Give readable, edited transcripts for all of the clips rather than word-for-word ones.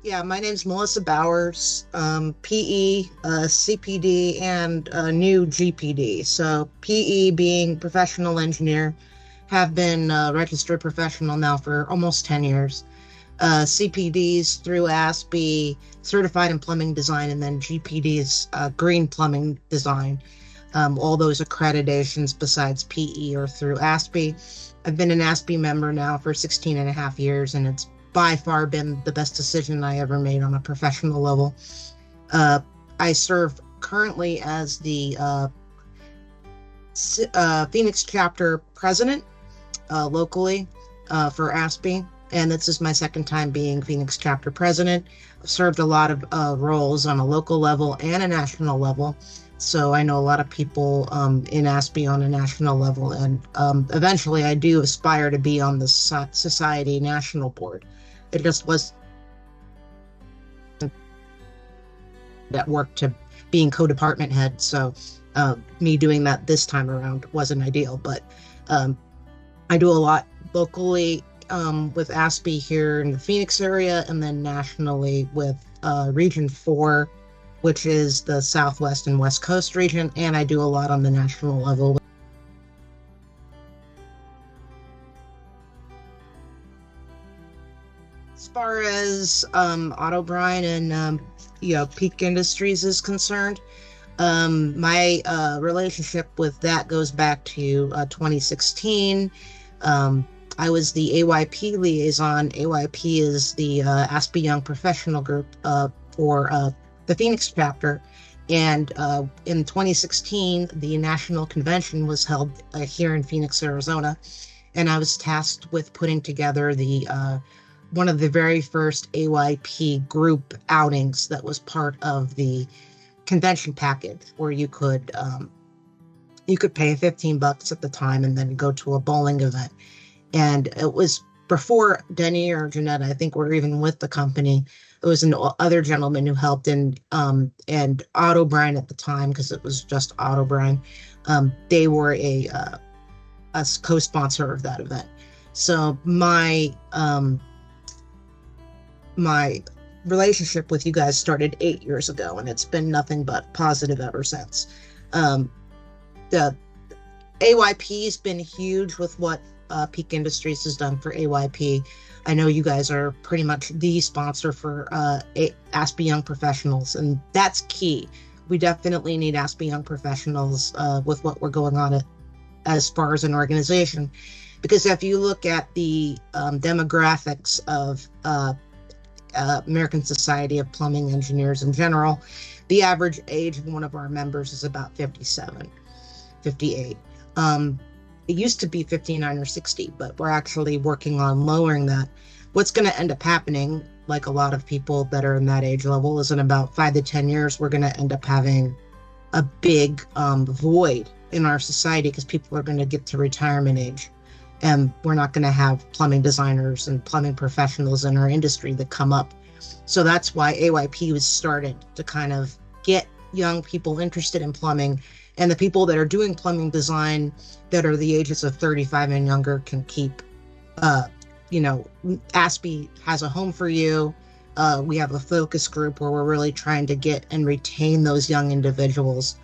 Yeah, my name's Melissa Bowers, PE, CPD, and new GPD. So PE being professional engineer, have been registered professional now for almost 10 years. CPDs through ASPE, certified in plumbing design, and then GPDs, green plumbing design. All those accreditations besides PE or through ASPE. I've been an ASPE member now for 16 and a half years, and it's by far been the best decision I ever made on a professional level. Uh, I serve currently as the Phoenix Chapter president locally for ASPE, and this is my second time being Phoenix Chapter president. I've served a lot of roles on a local level and a national level. So I know a lot of people in ASPE on a national level, and eventually I do aspire to be on the society national board. It just was that work to being co-department head. So me doing that this time around wasn't ideal, but um, I do a lot locally with ASPE here in the Phoenix area, and then nationally with Region 4, which is the Southwest and West Coast region, and I do a lot on the national level. As far as AUTOBrine and Peak Industries is concerned, my relationship with that goes back to 2016. I was the AYP liaison. AYP is the ASPE Young Professional Group for the Phoenix chapter. And in 2016, the national convention was held here in Phoenix, Arizona. And I was tasked with putting together the one of the very first AYP group outings that was part of the convention package, where you could pay $15 at the time and then go to a bowling event. And it was before Denny or Jeanette, I think, were even with the company. It was an other gentleman who helped and AUTOBrine at the time, because it was just AUTOBrine. They were a co-sponsor of that event. So my relationship with you guys started 8 years ago, and it's been nothing but positive ever since. The AYP's been huge with what Peak Industries has done for AYP. I know you guys are pretty much the sponsor for ASPE Young Professionals, and that's key. We definitely need ASPE Young Professionals with what we're going on as far as an organization, because if you look at the demographics of American Society of Plumbing Engineers in general, the average age of one of our members is about 57, 58. It used to be 59 or 60, but we're actually working on lowering that. What's going to end up happening, like a lot of people that are in that age level, is in about 5 to 10 years, we're going to end up having a big void in our society, because people are going to get to retirement age. And we're not going to have plumbing designers and plumbing professionals in our industry that come up. So that's why AYP was started, to kind of get young people interested in plumbing, and the people that are doing plumbing design that are the ages of 35 and younger can keep, ASPE has a home for you. We have a focus group where we're really trying to get and retain those young individuals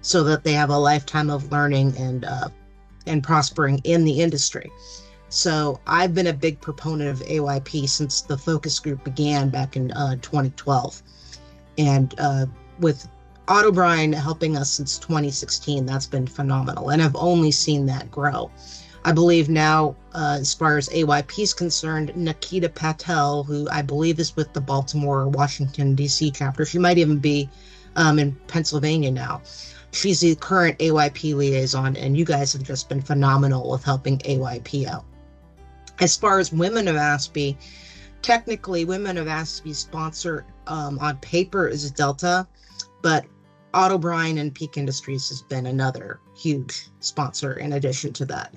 so that they have a lifetime of learning and prospering in the industry. So I've been a big proponent of AYP since the focus group began back in 2012. And with AUTOBrine helping us since 2016, that's been phenomenal. And I've only seen that grow. I believe now, as far as AYP is concerned, Nikita Patel, who I believe is with the Baltimore or Washington, D.C. chapter, she might even be in Pennsylvania now. She's the current AYP liaison, and you guys have just been phenomenal with helping AYP out. As far as Women of ASPE, technically Women of ASPE sponsor on paper is Delta, but AUTOBrine and Peak Industries has been another huge sponsor in addition to that.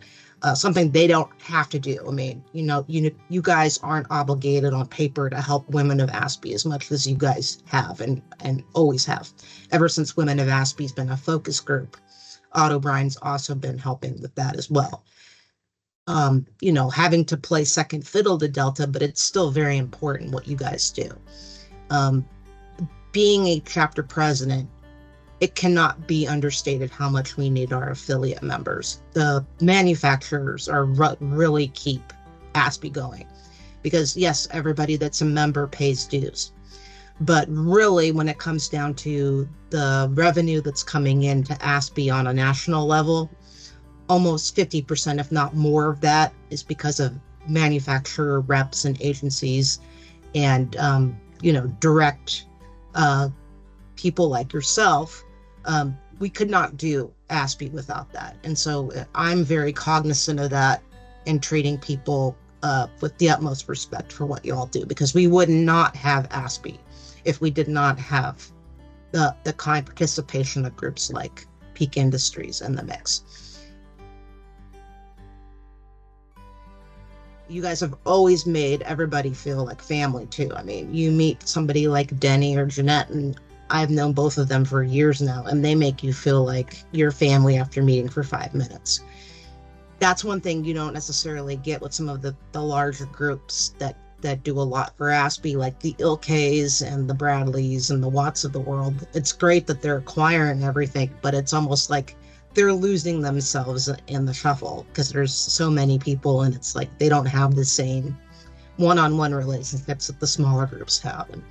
Something they don't have to do. I mean, you guys aren't obligated on paper to help Women of ASPE as much as you guys have and always have. Ever since Women of ASPE has been a focus group, AUTOBrine's also been helping with that as well. having to play second fiddle to Delta, but it's still very important what you guys do. Um, being a chapter president, it cannot be understated how much we need our affiliate members. The manufacturers are really keep ASPE going, because yes, everybody that's a member pays dues. But really, when it comes down to the revenue that's coming into ASPE on a national level, almost 50%, if not more of that, is because of manufacturer reps and agencies and, direct people like yourself. We could not do ASPE without that. And so I'm very cognizant of that and treating people with the utmost respect for what you all do, because we would not have ASPE if we did not have the kind participation of groups like Peak Industries in the mix. You guys have always made everybody feel like family too. I mean, you meet somebody like Denny or Jeanette, and I've known both of them for years now, and they make you feel like you're family after meeting for 5 minutes. That's one thing you don't necessarily get with some of the larger groups that do a lot for ASPE, like the Ilkays and the Bradleys and the Watts of the world. It's great that they're acquiring everything, but it's almost like they're losing themselves in the shuffle because there's so many people, and it's like they don't have the same one-on-one relationships that the smaller groups have. And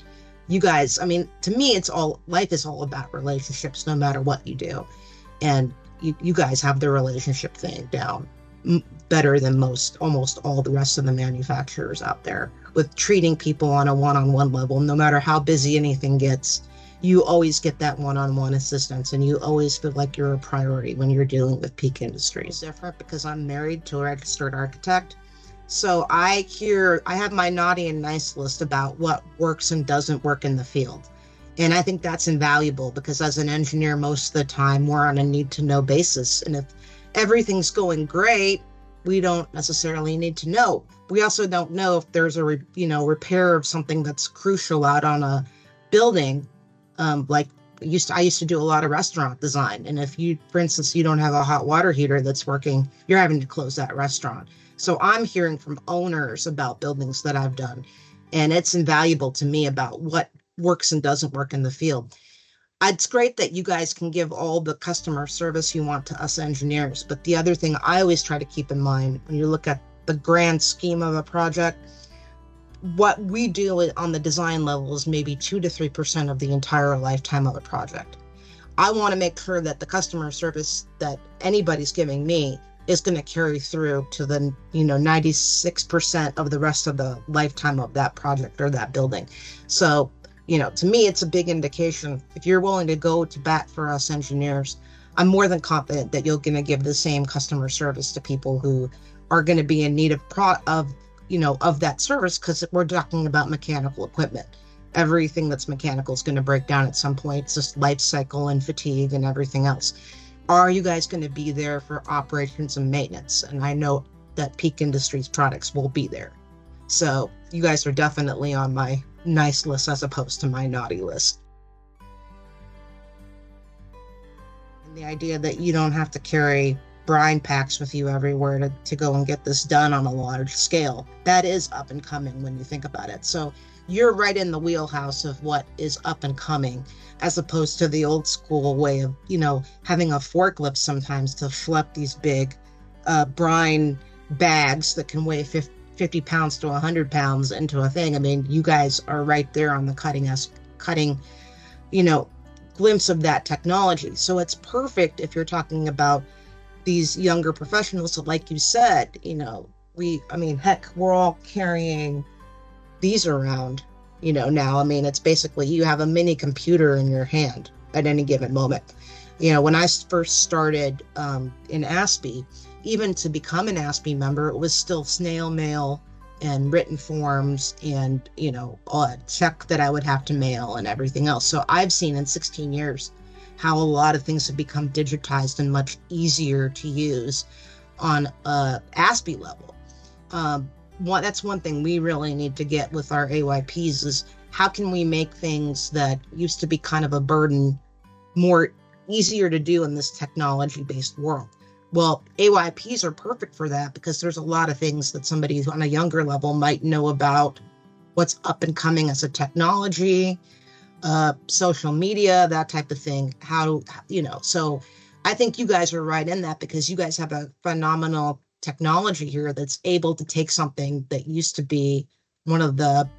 you guys, I mean, to me, life is all about relationships, no matter what you do. And you guys have the relationship thing down better than almost all the rest of the manufacturers out there, with treating people on a one-on-one level. No matter how busy anything gets, you always get that one-on-one assistance, and you always feel like you're a priority when you're dealing with Peak Industries. It's different because I'm married to a registered architect. So I have my naughty and nice list about what works and doesn't work in the field. And I think that's invaluable, because as an engineer, most of the time we're on a need-to-know basis. And if everything's going great, we don't necessarily need to know. We also don't know if there's a repair of something that's crucial out on a building. Like I used to do a lot of restaurant design. And if for instance, you don't have a hot water heater that's working, you're having to close that restaurant. So I'm hearing from owners about buildings that I've done, and it's invaluable to me about what works and doesn't work in the field. It's great that you guys can give all the customer service you want to us engineers. But the other thing I always try to keep in mind when you look at the grand scheme of a project, what we do on the design level is maybe 2 to 3% of the entire lifetime of a project. I want to make sure that the customer service that anybody's giving me is going to carry through to the 96% of the rest of the lifetime of that project or that building. So, to me, it's a big indication. If you're willing to go to bat for us engineers, I'm more than confident that you're going to give the same customer service to people who are going to be in need of that service, because we're talking about mechanical equipment. Everything that's mechanical is going to break down at some point. It's just life cycle and fatigue and everything else. Are you guys going to be there for operations and maintenance? And I know that Peak Industries products will be there. So you guys are definitely on my nice list as opposed to my naughty list. And the idea that you don't have to carry brine packs with you everywhere to go and get this done on a large scale, that is up and coming when you think about it. So you're right in the wheelhouse of what is up and coming, as opposed to the old school way of, having a forklift sometimes to schlep these big brine bags that can weigh 50 pounds to 100 pounds into a thing. I mean, you guys are right there on the cutting glimpse of that technology. So it's perfect if you're talking about these younger professionals. So like you said, heck, we're all carrying these around, now. I mean, it's basically you have a mini computer in your hand at any given moment. When I first started in ASPE, even to become an ASPE member, it was still snail mail and written forms and, a check that I would have to mail and everything else. So I've seen in 16 years how a lot of things have become digitized and much easier to use on a ASPE level. That's one thing we really need to get with our AYPs is how can we make things that used to be kind of a burden more easier to do in this technology-based world. Well, AYPs are perfect for that because there's a lot of things that somebody on a younger level might know about what's up and coming as a technology, social media, that type of thing. How, so I think you guys are right in that because you guys have a phenomenal technology here that's able to take something that used to be one of the,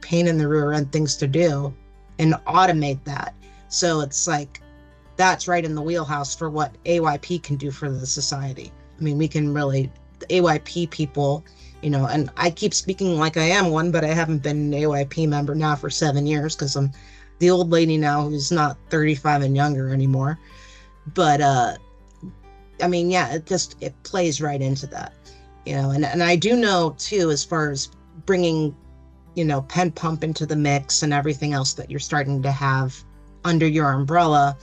pain in the rear end things to do and automate that. So it's like, that's right in the wheelhouse for what AYP can do for the society. I mean, we can really, the AYP people, and I keep speaking like I am one, but I haven't been an AYP member now for 7 years because I'm the old lady now who's not 35 and younger anymore. But I mean, yeah, it plays right into that, and I do know too, as far as bringing, pen pump into the mix and everything else that you're starting to have under your umbrella,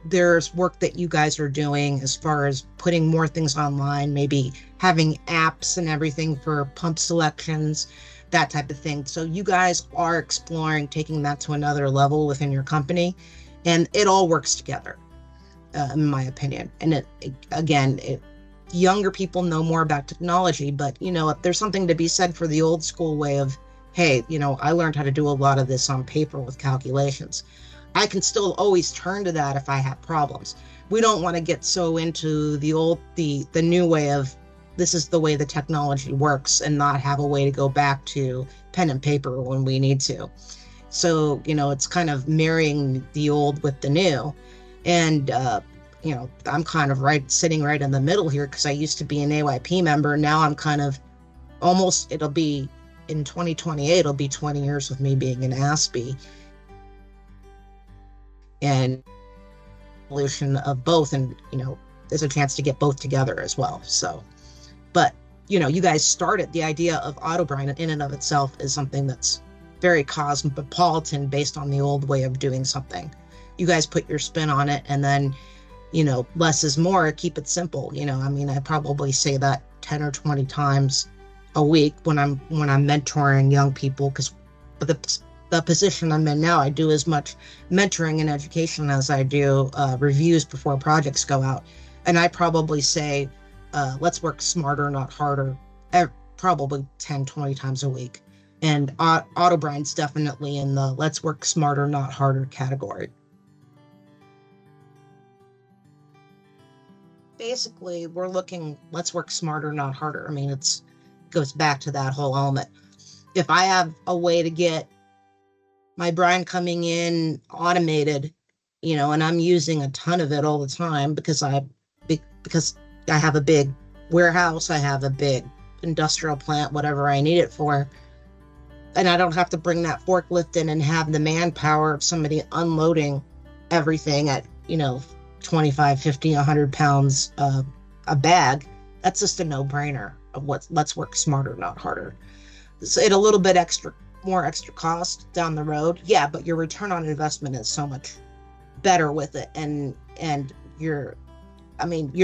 there's work that you guys are doing as far as putting more things online, maybe having apps and everything for pump selections, that type of thing. So you guys are exploring taking that to another level within your company, and it all works together, in my opinion. And younger people know more about technology, but if there's something to be said for the old school way of, hey, I learned how to do a lot of this on paper with calculations. I can still always turn to that if I have problems. We don't want to get so into the new way of this is the way the technology works and not have a way to go back to pen and paper when we need to. So, it's kind of marrying the old with the new. And, I'm kind of sitting right in the middle here because I used to be an AYP member. Now I'm kind of it'll be in 2028, it'll be 20 years with me being an ASPE. And evolution of both, and there's a chance to get both together as well. So, but you guys started the idea of AUTOBrine in and of itself is something that's very cosmopolitan based on the old way of doing something. You guys put your spin on it, and then less is more. Keep it simple. I mean, I probably say that 10 or 20 times a week when I'm mentoring young people, because the position I'm in now, I do as much mentoring and education as I do reviews before projects go out. And I probably say, let's work smarter, not harder, probably 10, 20 times a week. And AUTOBrine's definitely in the let's work smarter, not harder category. Basically, we're looking, let's work smarter, not harder. I mean, it goes back to that whole element. If I have a way to get my brine coming in automated, and I'm using a ton of it all the time because I have a big warehouse, I have a big industrial plant, whatever I need it for, and I don't have to bring that forklift in and have the manpower of somebody unloading everything at 25, 50, 100 pounds a bag. That's just a no-brainer of let's work smarter, not harder. So it a little bit more extra cost down the road, yeah, but your return on investment is so much better with it, and you're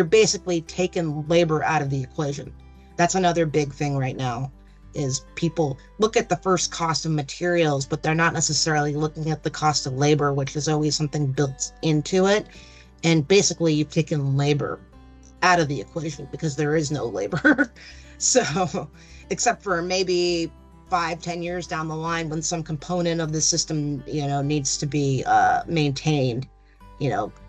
basically taking labor out of the equation. That's another big thing right now, is people look at the first cost of materials, but they're not necessarily looking at the cost of labor, which is always something built into it. And basically you've taken labor out of the equation because there is no labor. So except for maybe 5-10 years down the line when some component of the system needs to be maintained,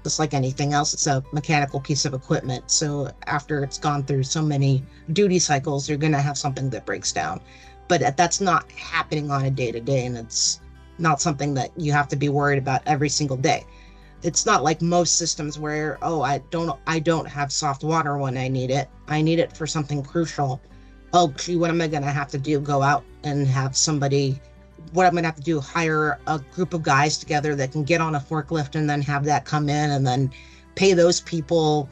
just like anything else, it's a mechanical piece of equipment. So after it's gone through so many duty cycles, you're going to have something that breaks down. But that's not happening on a day-to-day, and it's not something that you have to be worried about every single day. It's not like most systems where, I don't have soft water when I need it. I need it for something crucial. Oh, gee, what am I going to have to do? Go out and have somebody, what I'm going to have to do, hire a group of guys together that can get on a forklift and then have that come in and then pay those people,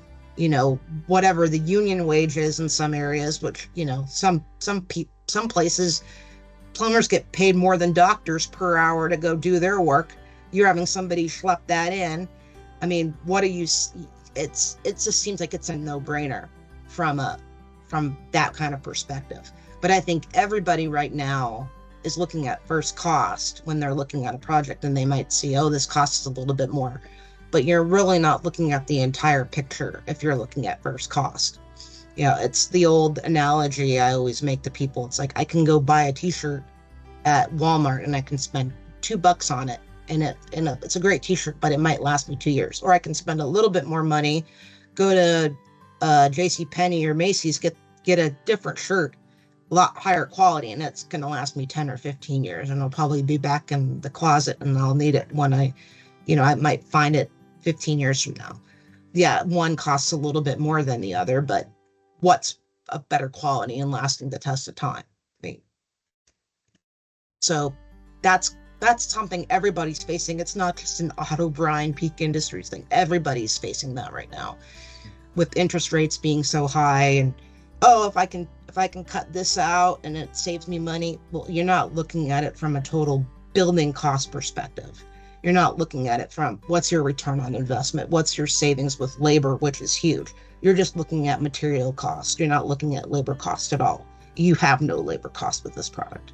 whatever the union wage is in some areas, which, some places, plumbers get paid more than doctors per hour to go do their work. You're having somebody schlep that in. I mean, it just seems like it's a no-brainer from that kind of perspective. But I think everybody right now is looking at first cost when they're looking at a project, and they might see, this cost is a little bit more. but you're really not looking at the entire picture if you're looking at first cost. Yeah, it's the old analogy I always make to people. It's like I can go buy a t-shirt at Walmart and I can spend $2 on it, and it's a great t-shirt, but it might last me 2 years. Or I can spend a little bit more money, go to JCPenney or Macy's, get a different shirt, a lot higher quality, and it's going to last me 10 or 15 years, and it'll probably be back in the closet and I'll need it when I might find it 15 years from now. Yeah, one costs a little bit more than the other, but what's a better quality and lasting the test of time? So that's something everybody's facing. It's not just an AUTOBrine Peak Industries thing. Everybody's facing that right now, with interest rates being so high. And if I can cut this out and it saves me money. Well, you're not looking at it from a total building cost perspective. You're not looking at it from what's your return on investment, what's your savings with labor, which is huge. You're just looking at material cost. You're not looking at labor cost at all. You have no labor cost with this product.